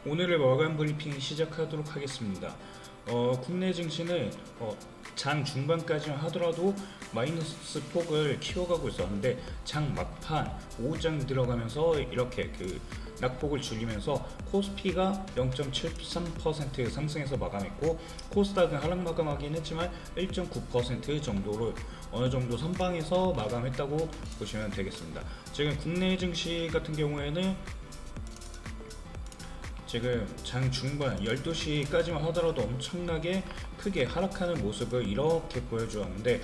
오늘의 마감 브리핑 시작하도록 하겠습니다. 국내 증시는 장 중반까지만 하더라도 마이너스 폭을 키워가고 있었는데 장 막판 오후장 들어가면서 이렇게 낙폭을 줄이면서 코스피가 0.73% 상승해서 마감했고 코스닥은 하락 마감하긴 했지만 1.9% 정도로 어느 정도 선방에서 마감했다고 보시면 되겠습니다. 지금 국내 증시 같은 경우에는 지금 장 중반 12시까지만 하더라도 엄청나게 크게 하락하는 모습을 이렇게 보여주었는데,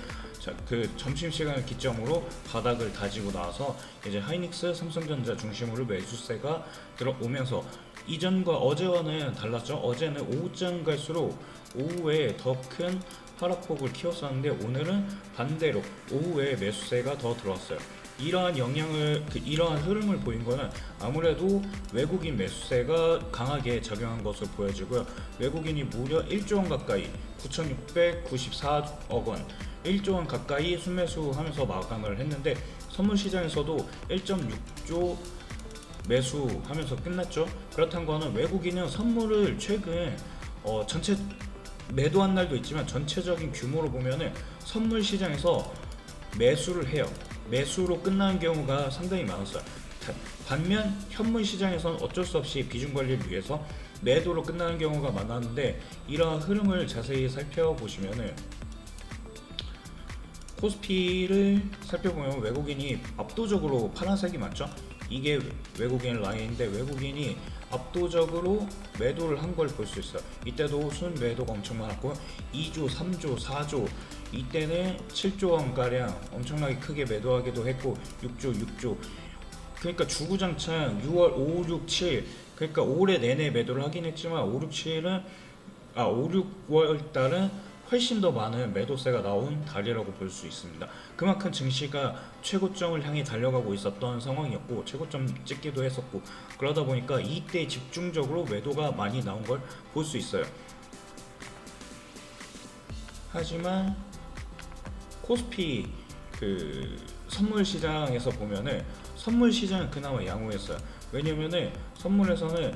점심시간을 기점으로 바닥을 다지고 나와서 이제 하이닉스, 삼성전자 중심으로 매수세가 들어오면서 이전과 어제와는 달랐죠. 어제는 오후장 갈수록 오후에 더 큰 하락폭을 키웠었는데 오늘은 반대로 오후에 매수세가 더 들어왔어요. 이러한 이러한 흐름을 보인 거는 아무래도 외국인 매수세가 강하게 작용한 것으로 보여지고요. 외국인이 무려 1조 원 가까이 9,694억 원 1조 원 가까이 순매수하면서 마감을 했는데 선물 시장에서도 1.6조 매수하면서 끝났죠. 그렇다는 거는 외국인은 선물을 최근 전체 매도한 날도 있지만 전체적인 규모로 보면은 선물 시장에서 매수를 해요. 매수로 끝나는 경우가 상당히 많았어요. 반면 현물 시장에서는 어쩔 수 없이 비중 관리를 위해서 매도로 끝나는 경우가 많았는데, 이러한 흐름을 자세히 살펴보시면은 코스피를 살펴보면 외국인이 압도적으로 파란색이 맞죠? 이게 외국인 라인인데 외국인이 압도적으로 매도를 한 걸 볼 수 있어요. 이때도 순 매도가 엄청 많았고 2조, 3조, 4조, 이때는 7조 원가량 엄청나게 크게 매도하기도 했고 6조, 그러니까 주구장창 6월 5, 6, 7, 그러니까 올해 내내 매도를 하긴 했지만 5, 6월 달은 훨씬 더 많은 매도세가 나온 달이라고 볼 수 있습니다. 그만큼 증시가 최고점을 향해 달려가고 있었던 상황이었고 최고점 찍기도 했었고, 그러다 보니까 이때 집중적으로 매도가 많이 나온 걸 볼 수 있어요. 하지만 코스피 선물 시장에서 보면은 선물 시장은 그나마 양호했어요. 왜냐면은 선물에서는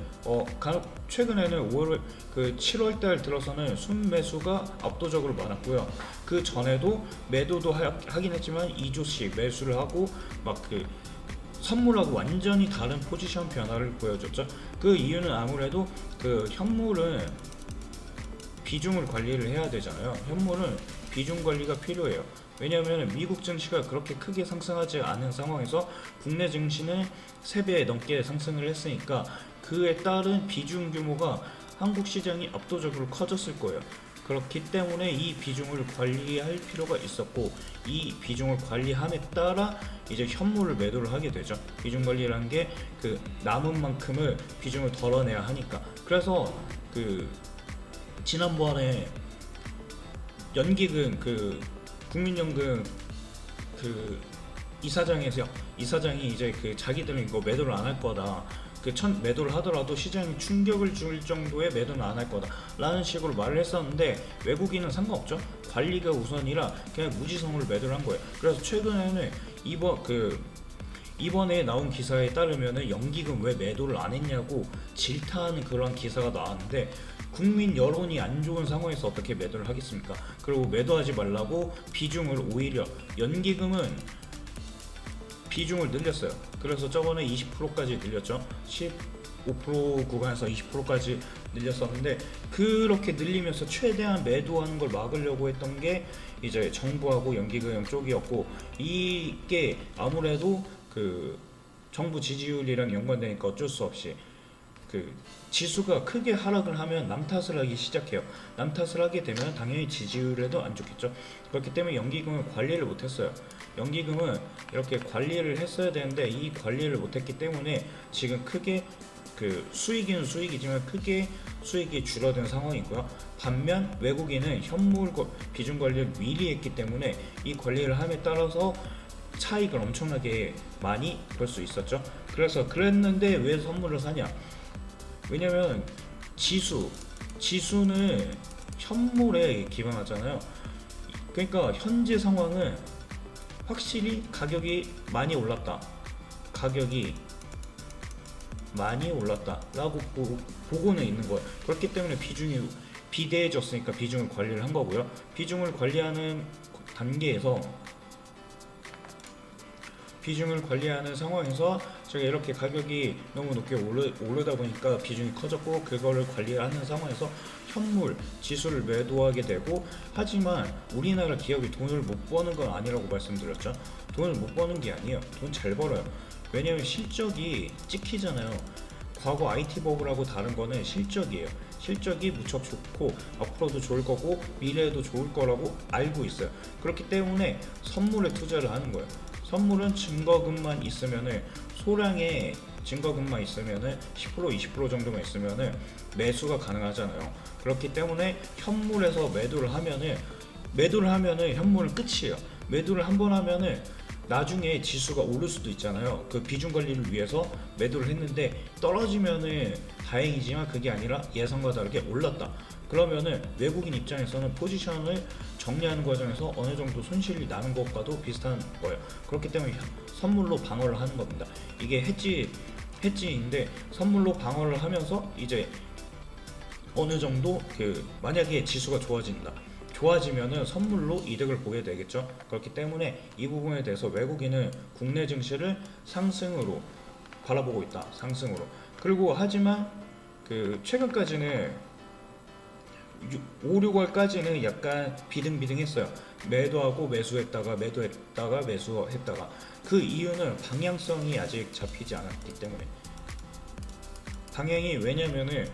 최근에는 7월달 들어서는 순매수가 압도적으로 많았고요. 그 전에도 매도도 하긴 했지만 2조씩 매수를 하고 선물하고 완전히 다른 포지션 변화를 보여줬죠. 그 이유는 아무래도 현물은 비중을 관리를 해야 되잖아요. 현물은 비중 관리가 필요해요. 왜냐하면 미국 증시가 그렇게 크게 상승하지 않은 상황에서 국내 증시는 3배 넘게 상승을 했으니까 그에 따른 비중 규모가 한국 시장이 압도적으로 커졌을 거예요. 그렇기 때문에 이 비중을 관리할 필요가 있었고, 이 비중을 관리함에 따라 이제 현물을 매도를 하게 되죠. 비중 관리라는 게 남은 만큼을 비중을 덜어내야 하니까. 그래서 지난번에 연기금 국민연금 이사장이 이제 자기들은 이거 매도를 안 할 거다. 매도를 하더라도 시장에 충격을 줄 정도의 매도는 안 할 거다 라는 식으로 말을 했었는데, 외국인은 상관없죠. 관리가 우선이라 그냥 무지성으로 매도를 한 거예요. 그래서 최근에는 이번에 나온 기사에 따르면은 연기금 왜 매도를 안 했냐고 질타하는 그런 기사가 나왔는데, 국민 여론이 안 좋은 상황에서 어떻게 매도를 하겠습니까? 그리고 매도하지 말라고 비중을 오히려 연기금은 비중을 늘렸어요. 그래서 저번에 20%까지 늘렸죠. 15% 구간에서 20%까지 늘렸었는데, 그렇게 늘리면서 최대한 매도하는 걸 막으려고 했던 게 이제 정부하고 연기금 쪽이었고, 이게 아무래도 정부 지지율이랑 연관되니까 어쩔 수 없이 지수가 크게 하락을 하면 남 탓을 하기 시작해요. 남 탓을 하게 되면 당연히 지지율에도 안 좋겠죠. 그렇기 때문에 연기금을 관리를 못했어요. 연기금은 이렇게 관리를 했어야 되는데 이 관리를 못했기 때문에 지금 크게 수익은 수익이지만 크게 수익이 줄어든 상황이고요. 반면 외국인은 현물 비중 관리를 미리 했기 때문에 이 관리를 함에 따라서 차익을 엄청나게 많이 벌 수 있었죠. 그랬는데 왜 선물을 사냐? 왜냐면 지수는 현물에 기반하잖아요. 그러니까 현재 상황은 확실히 가격이 많이 올랐다. 가격이 많이 올랐다라고 보고는 있는 거예요. 그렇기 때문에 비중이 비대해졌으니까 비중을 관리를 한 거고요. 비중을 관리하는 단계에서 비중을 관리하는 상황에서 제가 이렇게 가격이 너무 높게 오르다 보니까 비중이 커졌고, 그거를 관리하는 상황에서 현물 지수를 매도하게 되고, 하지만 우리나라 기업이 돈을 못 버는 건 아니라고 말씀드렸죠. 돈을 못 버는 게 아니에요. 돈 잘 벌어요. 왜냐면 실적이 찍히잖아요. 과거 IT 버블하고 다른 거는 실적이에요. 실적이 무척 좋고 앞으로도 좋을 거고 미래에도 좋을 거라고 알고 있어요. 그렇기 때문에 선물에 투자를 하는 거예요. 선물은 증거금만 있으면은, 소량의 증거금만 있으면은 10% 20% 정도만 있으면은 매수가 가능하잖아요. 그렇기 때문에 현물에서 매도를 하면은 현물은 끝이에요. 매도를 한 번 하면은 나중에 지수가 오를 수도 있잖아요. 그 비중 관리를 위해서 매도를 했는데 떨어지면은 다행이지만 그게 아니라 예상과 다르게 올랐다. 그러면은 외국인 입장에서는 포지션을 정리하는 과정에서 어느 정도 손실이 나는 것과도 비슷한 거예요. 그렇기 때문에 선물로 방어를 하는 겁니다. 이게 해지인데 선물로 방어를 하면서 이제 어느 정도 만약에 지수가 좋아지면은 선물로 이득을 보게 되겠죠. 그렇기 때문에 이 부분에 대해서 외국인은 국내 증시를 상승으로 바라보고 있다. 상승으로. 그리고 하지만 최근까지는 5, 6월까지는 약간 비등비등했어요. 매도하고 매수했다가 그 이유는 방향성이 아직 잡히지 않았기 때문에. 방향이, 왜냐면은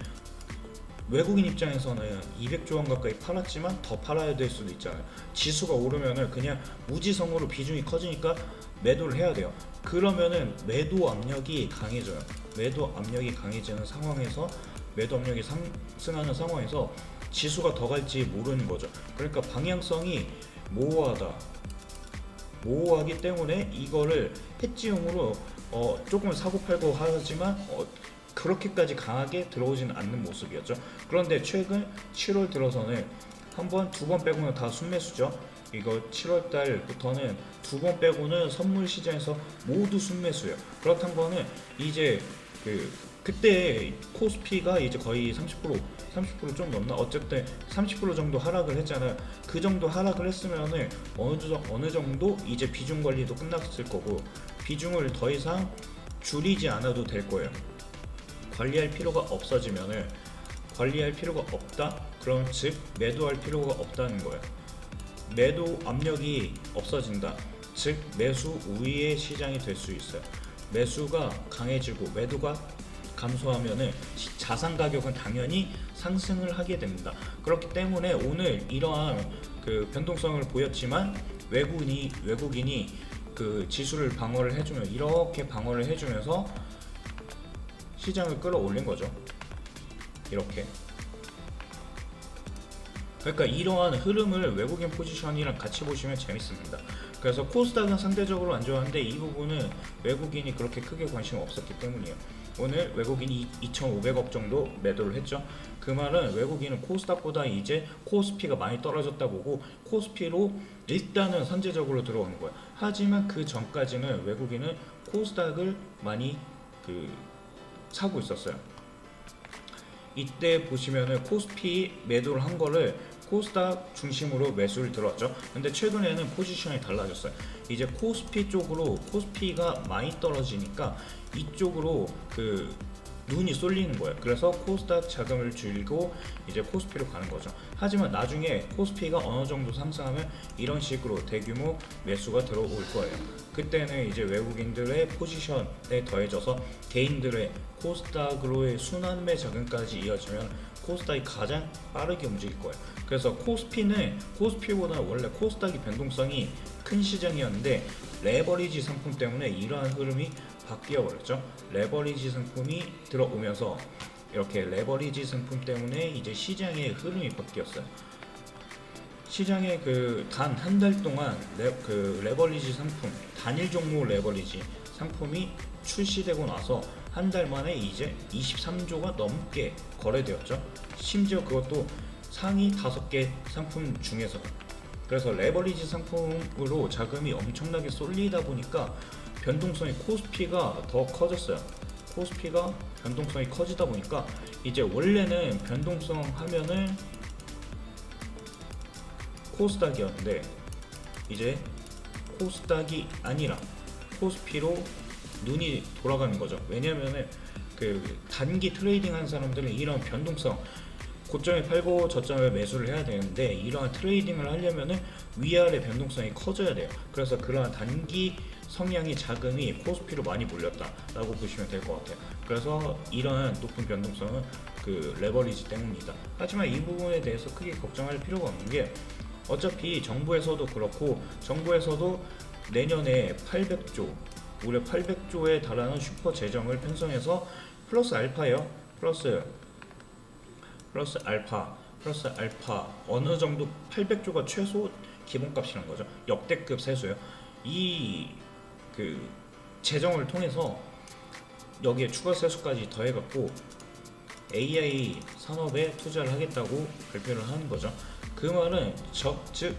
외국인 입장에서는 200조 원 가까이 팔았지만 더 팔아야 될 수도 있잖아요. 지수가 오르면은 그냥 무지성으로 비중이 커지니까 매도를 해야 돼요. 그러면은 매도 압력이 강해져요. 매도 압력이 강해지는 상황에서, 매도 압력이 상승하는 상황에서 지수가 더 갈지 모르는 거죠. 그러니까 방향성이 모호하기 때문에 이거를 해지용으로 조금 사고팔고 하지만 그렇게까지 강하게 들어오지는 않는 모습이었죠. 그런데 최근 7월 들어서는 한 번, 두 번 빼고는 다 순매수죠. 이거 7월 달부터는 두 번 빼고는 선물 시장에서 모두 순매수예요. 그렇다는 거는 이제 그때 코스피가 이제 거의 30% 좀 넘나? 어쨌든 30% 정도 하락을 했잖아요. 그 정도 하락을 했으면은 어느 정도 이제 비중 관리도 끝났을 거고, 비중을 더 이상 줄이지 않아도 될 거예요. 관리할 필요가 없다? 그럼 즉 매도할 필요가 없다는 거예요. 매도 압력이 없어진다. 즉 매수 우위의 시장이 될 수 있어요. 매수가 강해지고 매도가 감소하면은 자산 가격은 당연히 상승을 하게 됩니다. 그렇기 때문에 오늘 이러한 변동성을 보였지만 외국인이 지수를 방어를 해주면, 이렇게 방어를 해주면서 시장을 끌어올린 거죠. 이렇게. 그러니까 이러한 흐름을 외국인 포지션이랑 같이 보시면 재밌습니다. 그래서 코스닥은 상대적으로 안 좋았는데 이 부분은 외국인이 그렇게 크게 관심이 없었기 때문이에요. 오늘 외국인이 2,500억 정도 매도를 했죠. 그 말은 외국인은 코스닥보다 이제 코스피가 많이 떨어졌다 보고 코스피로 일단은 선제적으로 들어오는 거예요. 하지만 그 전까지는 외국인은 코스닥을 많이 사고 있었어요. 이때 보시면은 코스피 매도를 한 거를 코스닥 중심으로 매수를 들어왔죠. 근데 최근에는 포지션이 달라졌어요. 이제 코스피 쪽으로, 코스피가 많이 떨어지니까 이쪽으로 눈이 쏠리는 거예요. 그래서 코스닥 자금을 줄이고 이제 코스피로 가는 거죠. 하지만 나중에 코스피가 어느 정도 상승하면 이런 식으로 대규모 매수가 들어올 거예요. 그때는 이제 외국인들의 포지션에 더해져서 개인들의 코스닥으로의 순환매 자금까지 이어지면 코스닥이 가장 빠르게 움직일 거예요. 그래서 코스피보다 원래 코스닥이 변동성이 큰 시장이었는데 레버리지 상품 때문에 이러한 흐름이 바뀌어 버렸죠. 레버리지 상품이 들어오면서 이렇게 레버리지 상품 때문에 이제 시장의 흐름이 바뀌었어요. 시장에 단 한 달 동안 레버리지 상품, 단일 종목 레버리지 상품이 출시되고 나서 한 달 만에 이제 23조가 넘게 거래되었죠. 심지어 그것도 상위 5개 상품 중에서. 그래서 레버리지 상품으로 자금이 엄청나게 쏠리다 보니까 변동성이 코스피가 더 커졌어요. 코스피가 변동성이 커지다 보니까 이제 원래는 변동성 하면은 코스닥이었는데 이제 코스닥이 아니라 코스피로 눈이 돌아가는 거죠. 왜냐면은 그 단기 트레이딩 하는 사람들은 이런 변동성, 고점에 팔고 저점에 매수를 해야 되는데 이러한 트레이딩을 하려면은 위아래 변동성이 커져야 돼요. 그래서 그러한 단기 성향이 자금이 코스피로 많이 몰렸다라고 보시면 될 것 같아요. 그래서 이러한 높은 변동성은 그 레버리지 때문이다. 하지만 이 부분에 대해서 크게 걱정할 필요가 없는 게 어차피 정부에서도 그렇고 정부에서도 내년에 800조, 올해 800조에 달하는 슈퍼 재정을 편성해서 플러스 알파예요. 플러스 알파 어느 정도 800조가 최소 기본값이란 거죠. 역대급 세수예요. 이 그 재정을 통해서 여기에 추가 세수까지 더해갖고 AI 산업에 투자를 하겠다고 발표를 하는 거죠. 그 말은 즉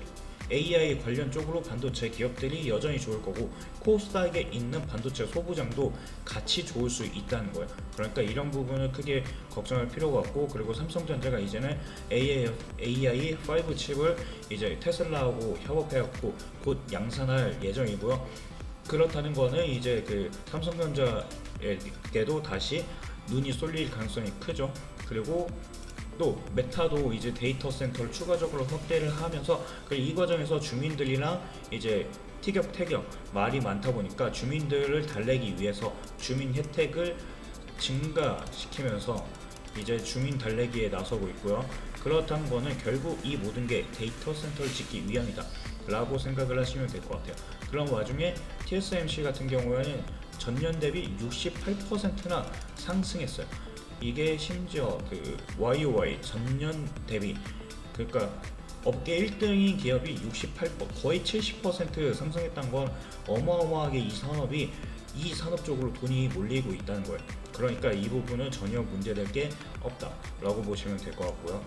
AI 관련 쪽으로 반도체 기업들이 여전히 좋을 거고 코스닥에 있는 반도체 소부장도 같이 좋을 수 있다는 거예요. 그러니까 이런 부분을 크게 걱정할 필요가 없고, 그리고 삼성전자가 이제는 AI5 칩을 이제 테슬라하고 협업해갖고 곧 양산할 예정이고요. 그렇다는 거는 이제 그 삼성전자에게도 다시 눈이 쏠릴 가능성이 크죠. 그리고 또 메타도 이제 데이터 센터를 추가적으로 확대를 하면서 이 과정에서 주민들이랑 이제 티격태격 말이 많다 보니까 주민들을 달래기 위해서 주민 혜택을 증가시키면서 이제 주민 달래기에 나서고 있고요. 그렇다는 거는 결국 이 모든 게 데이터 센터를 짓기 위함이다 라고 생각을 하시면 될 것 같아요. 그런 와중에 TSMC 같은 경우에는 전년 대비 68%나 상승했어요. 이게 심지어 그 YOY 전년 대비, 그러니까 업계 1등인 기업이 68% 거의 70% 상승했다는 건 어마어마하게 이 산업 쪽으로 돈이 몰리고 있다는 거예요. 그러니까 이 부분은 전혀 문제될 게 없다라고 보시면 될 것 같고요.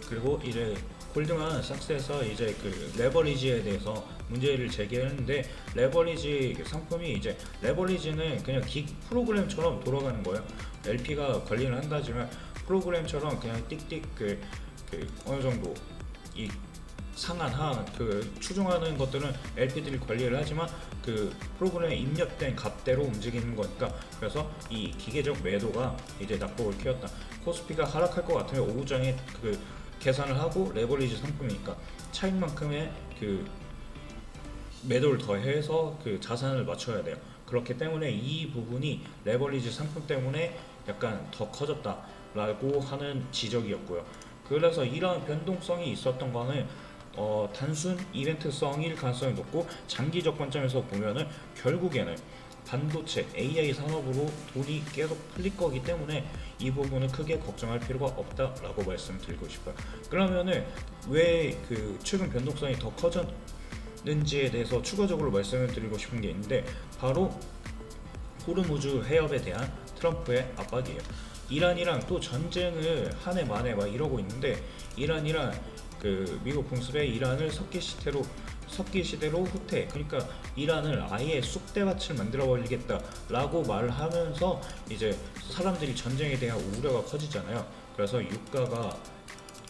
그리고 이제 골드만삭스에서 이제 그 레버리지에 대해서 문제를 제기했는데, 레버리지 상품이 이제 레버리지는 그냥 프로그램처럼 돌아가는 거예요. LP가 관리를 한다지만 프로그램처럼 그냥 띡띡 그 어느 정도 이 상한 하한 그 추종하는 것들은 LP들이 관리를 하지만 그 프로그램에 입력된 값대로 움직이는 거니까, 그래서 이 기계적 매도가 이제 낙폭을 키웠다. 코스피가 하락할 것 같으면 오후장에 그 계산을 하고 레버리지 상품이니까 차익만큼의 그 매도를 더해서 그 자산을 맞춰야 돼요. 그렇기 때문에 이 부분이 레버리지 상품 때문에 약간 더 커졌다라고 하는 지적이었고요. 그래서 이러한 변동성이 있었던 거는 단순 이벤트성일 가능성이 높고, 장기적 관점에서 보면은 결국에는 반도체 AI 산업으로 돈이 계속 풀릴 거기 때문에 이 부분은 크게 걱정할 필요가 없다라고 말씀드리고 싶어요. 그러면은 왜 그 최근 변동성이 더 커졌는지에 대해서 추가적으로 말씀을 드리고 싶은 게 있는데, 바로 호르무즈 해협에 대한 트럼프의 압박이에요. 이란이랑 또 전쟁을 한 해 만에 막 이러고 있는데, 이란이랑 그 미국 공습에 이란을 석기 시대로 후퇴, 그러니까 이란을 아예 쑥대밭을 만들어 버리겠다라고 말을 하면서 이제 사람들이 전쟁에 대한 우려가 커지잖아요. 그래서 유가가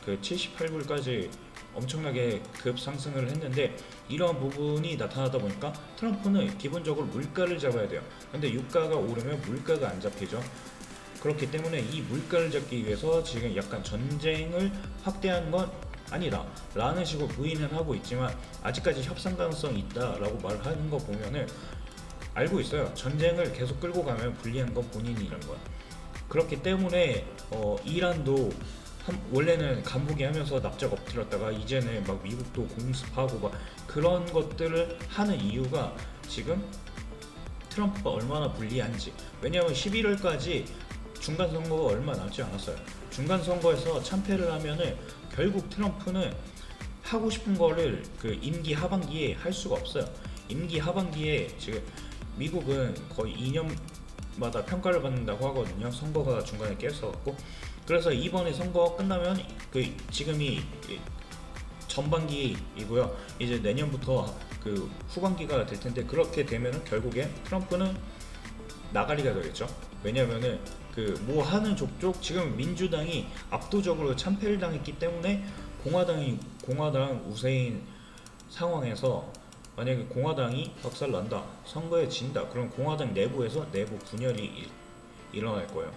그 78불까지 엄청나게 급상승을 했는데, 이러한 부분이 나타나다 보니까 트럼프는 기본적으로 물가를 잡아야 돼요. 근데 유가가 오르면 물가가 안 잡히죠. 그렇기 때문에 이 물가를 잡기 위해서 지금 약간 전쟁을 확대한 건 아니다 라는 식으로 부인은 하고 있지만, 아직까지 협상 가능성이 있다 라고 말하는 거 보면은 알고 있어요. 전쟁을 계속 끌고 가면 불리한 건 본인이란 거야. 그렇기 때문에 이란도 원래는 간보기 하면서 납작 엎드렸다가 이제는 막 미국도 공습하고 막 그런 것들을 하는 이유가 지금 트럼프가 얼마나 불리한지. 왜냐하면 11월까지 중간 선거가 얼마 남지 않았어요. 중간 선거에서 참패를 하면은 결국 트럼프는 하고 싶은 거를 그 임기 하반기에 할 수가 없어요. 임기 하반기에 지금 미국은 거의 2년마다 평가를 받는다고 하거든요. 선거가 중간에 깼어갖고. 그래서 이번에 선거 끝나면 그 지금이 전반기이고요. 이제 내년부터 그 후반기가 될 텐데, 그렇게 되면은 결국에 트럼프는 나가리가 되겠죠. 왜냐면은 그 뭐 하는 족족 지금 민주당이 압도적으로 참패를 당했기 때문에 공화당 우세인 상황에서 만약에 공화당이 박살난다, 선거에 진다, 그럼 공화당 내부에서 내부 분열이 일어날 거예요.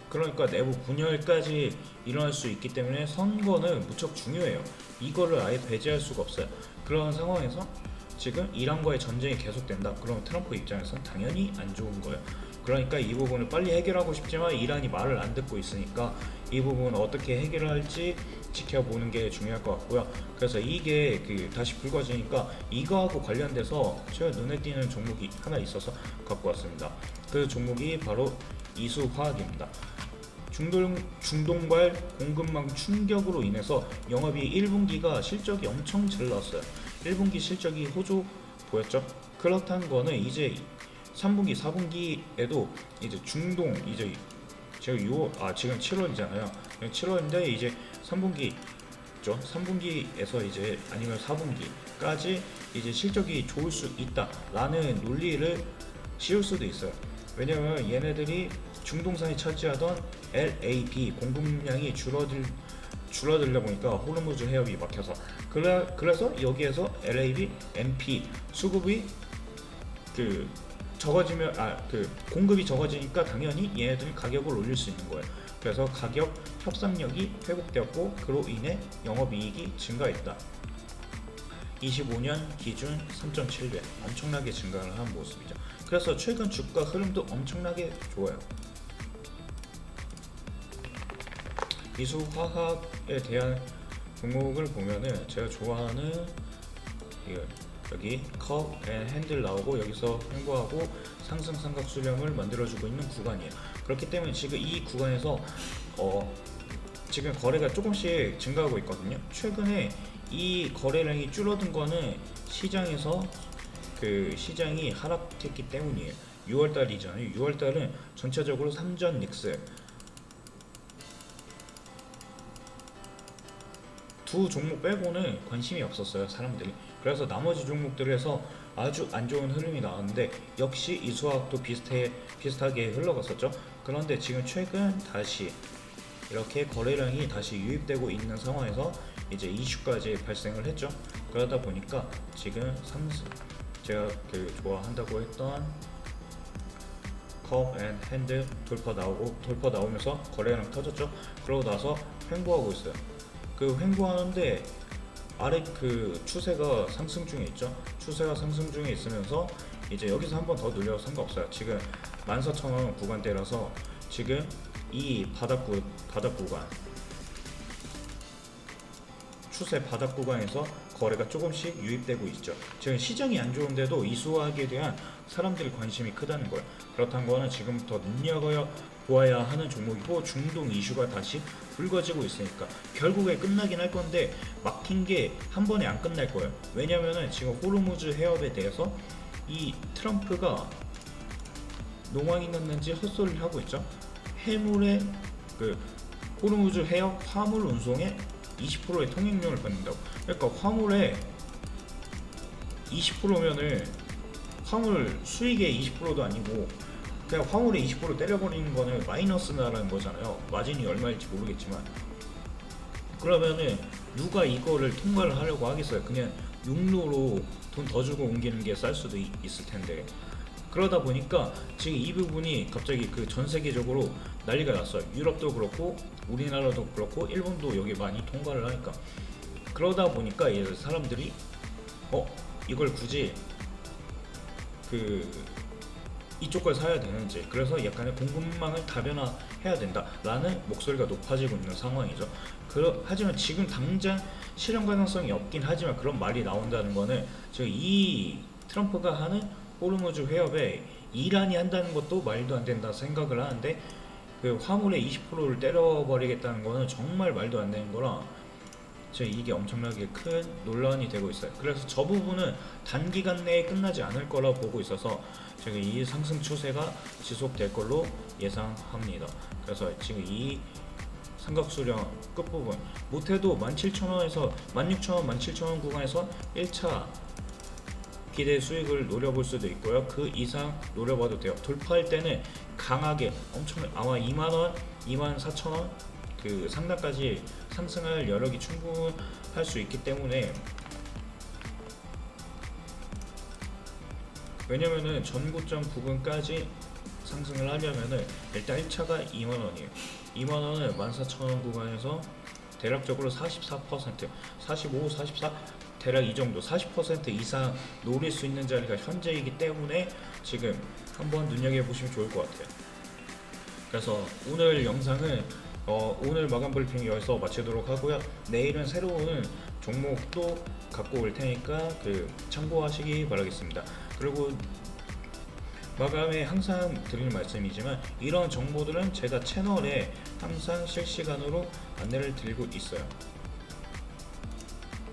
그러니까 내부 분열까지 일어날 수 있기 때문에 선거는 무척 중요해요. 이거를 아예 배제할 수가 없어요. 그런 상황에서 지금 이란과의 전쟁이 계속된다. 그럼 트럼프 입장에서는 당연히 안 좋은 거예요. 그러니까 이 부분을 빨리 해결하고 싶지만 이란이 말을 안 듣고 있으니까 이 부분을 어떻게 해결을 할지 지켜보는 게 중요할 것 같고요. 그래서 이게 다시 불거지니까 이거하고 관련돼서 제가 눈에 띄는 종목이 하나 있어서 갖고 왔습니다. 그 종목이 바로 이수화학입니다. 중동발 공급망 충격으로 인해서 영업이 1분기가 실적이 엄청 잘 나왔어요. 1분기 실적이 호조 보였죠. 그렇다는 거는 이제 3분기, 4분기에도 이제 중동 이제 제가 지금 7월이잖아요. 7월인데 이제 3분기죠. 3분기에서 이제 아니면 4분기까지 이제 실적이 좋을 수 있다라는 논리를 씌울 수도 있어요. 왜냐면 얘네들이 중동산이 차지하던 LAB 공급량이 줄어들다 보니까 호르무즈 해협이 막혀서 그래서 여기에서 LAB, MP 수급이 적어지면 공급이 적어지니까 당연히 얘네들이 가격을 올릴 수 있는 거예요. 그래서 가격 협상력이 회복되었고 그로 인해 영업이익이 증가했다. 25년 기준 3.7배 엄청나게 증가를 한 모습이죠. 그래서 최근 주가 흐름도 엄청나게 좋아요. 이수화학에 대한 종목을 보면은 제가 좋아하는 여기 컵 앤 핸들 나오고 여기서 횡보하고 상승 삼각 수렴을 만들어주고 있는 구간이에요. 그렇기 때문에 지금 이 구간에서 지금 거래가 조금씩 증가하고 있거든요. 최근에 이 거래량이 줄어든 거는 시장에서 시장이 하락했기 때문이에요. 6월달이잖아요. 6월달은 전체적으로 삼전 닉스 두 종목 빼고는 관심이 없었어요, 사람들이. 그래서 나머지 종목들에서 아주 안 좋은 흐름이 나왔는데 역시 이수화학도 비슷하게 흘러갔었죠. 그런데 지금 최근 다시 이렇게 거래량이 다시 유입되고 있는 상황에서 이제 이슈까지 발생을 했죠. 그러다 보니까 지금 제가 좋아한다고 했던 컵 앤 핸들 돌파 나오면서 거래량 터졌죠. 그러고 나서 횡보하고 있어요. 횡보하는데 아래 추세가 상승 중에 있죠. 추세가 상승 중에 있으면서 이제 여기서 한 번 더 눌려도 상관없어요. 지금 14,000원 구간대라서 지금 이 바닥 구간 추세 바닥 구간에서 거래가 조금씩 유입되고 있죠. 지금 시장이 안 좋은데도 이수화학에 대한 사람들의 관심이 크다는 거예요. 그렇다는 거는 지금부터 눈여겨보아야 하는 종목이고 중동 이슈가 다시 불거지고 있으니까 결국에 끝나긴 할 건데 막힌 게 한 번에 안 끝날 거예요. 왜냐면은 지금 호르무즈 해협에 대해서 이 트럼프가 농왕이 났는지 헛소리를 하고 있죠. 해물의 호르무즈 해협 화물 운송에 20%의 통행료를 받는다고. 그러니까 화물의 20%면은 화물 수익의 20%도 아니고 그냥 화물의 20% 때려버리는 거는 마이너스나라는 거잖아요. 마진이 얼마일지 모르겠지만. 그러면은 누가 이거를 통과를 하려고 하겠어요. 그냥 육로로 돈 더 주고 옮기는 게 쌀 수도 있을 텐데. 그러다 보니까 지금 이 부분이 갑자기 전 세계적으로 난리가 났어요. 유럽도 그렇고 우리나라도 그렇고 일본도 여기 많이 통과를 하니까. 그러다 보니까 이제 사람들이 이걸 굳이 이쪽 걸 사야 되는지, 그래서 약간의 공급망을 다변화해야 된다라는 목소리가 높아지고 있는 상황이죠. 하지만 지금 당장 실현 가능성이 없긴 하지만 그런 말이 나온다는 거는 지금 이 트럼프가 하는 호르무즈 해협에 이란이 한다는 것도 말도 안 된다 생각을 하는데 화물의 20%를 때려버리겠다는 거는 정말 말도 안 되는 거라 이게 엄청나게 큰 논란이 되고 있어요. 그래서 저 부분은 단기간 내에 끝나지 않을 거라 보고 있어서 제가 이 상승 추세가 지속될 걸로 예상합니다. 그래서 지금 이 삼각수렴 끝부분 못해도 17,000원에서 16,000원, 17,000원 구간에서 1차 기대 수익을 노려볼 수도 있고요. 그 이상 노려봐도 돼요. 돌파할 때는 강하게 엄청 아마 2만원, 24,000원 그 상단까지 상승할 여력이 충분할 수 있기 때문에, 왜냐면은 전고점 부근까지 상승을 하려면은 일단 1차가 2만원이에요. 2만원을 14,000원 구간에서 대략적으로 44%, 45, 44 대략 이 정도 40% 이상 노릴 수 있는 자리가 현재이기 때문에 지금 한번 눈여겨보시면 좋을 것 같아요. 그래서 오늘 영상은 오늘 마감 브리핑 여기서 마치도록 하고요. 내일은 새로운 종목도 갖고 올 테니까 참고하시기 바라겠습니다. 그리고 마감에 항상 드리는 말씀이지만 이런 정보들은 제가 채널에 항상 실시간으로 안내를 드리고 있어요.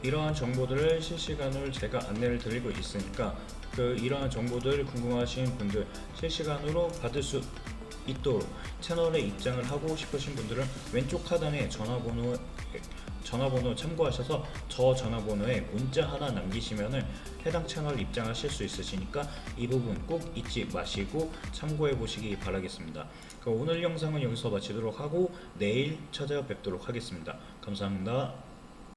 이러한 정보들을 실시간으로 제가 안내를 드리고 있으니까 이러한 정보들 궁금하신 분들 실시간으로 받을 수 있도록 채널에 입장을 하고 싶으신 분들은 왼쪽 하단에 전화번호 참고하셔서 저 전화번호에 문자 하나 남기시면 해당 채널 입장하실 수 있으시니까 이 부분 꼭 잊지 마시고 참고해 보시기 바라겠습니다. 그럼 오늘 영상은 여기서 마치도록 하고 내일 찾아뵙도록 하겠습니다. 감사합니다.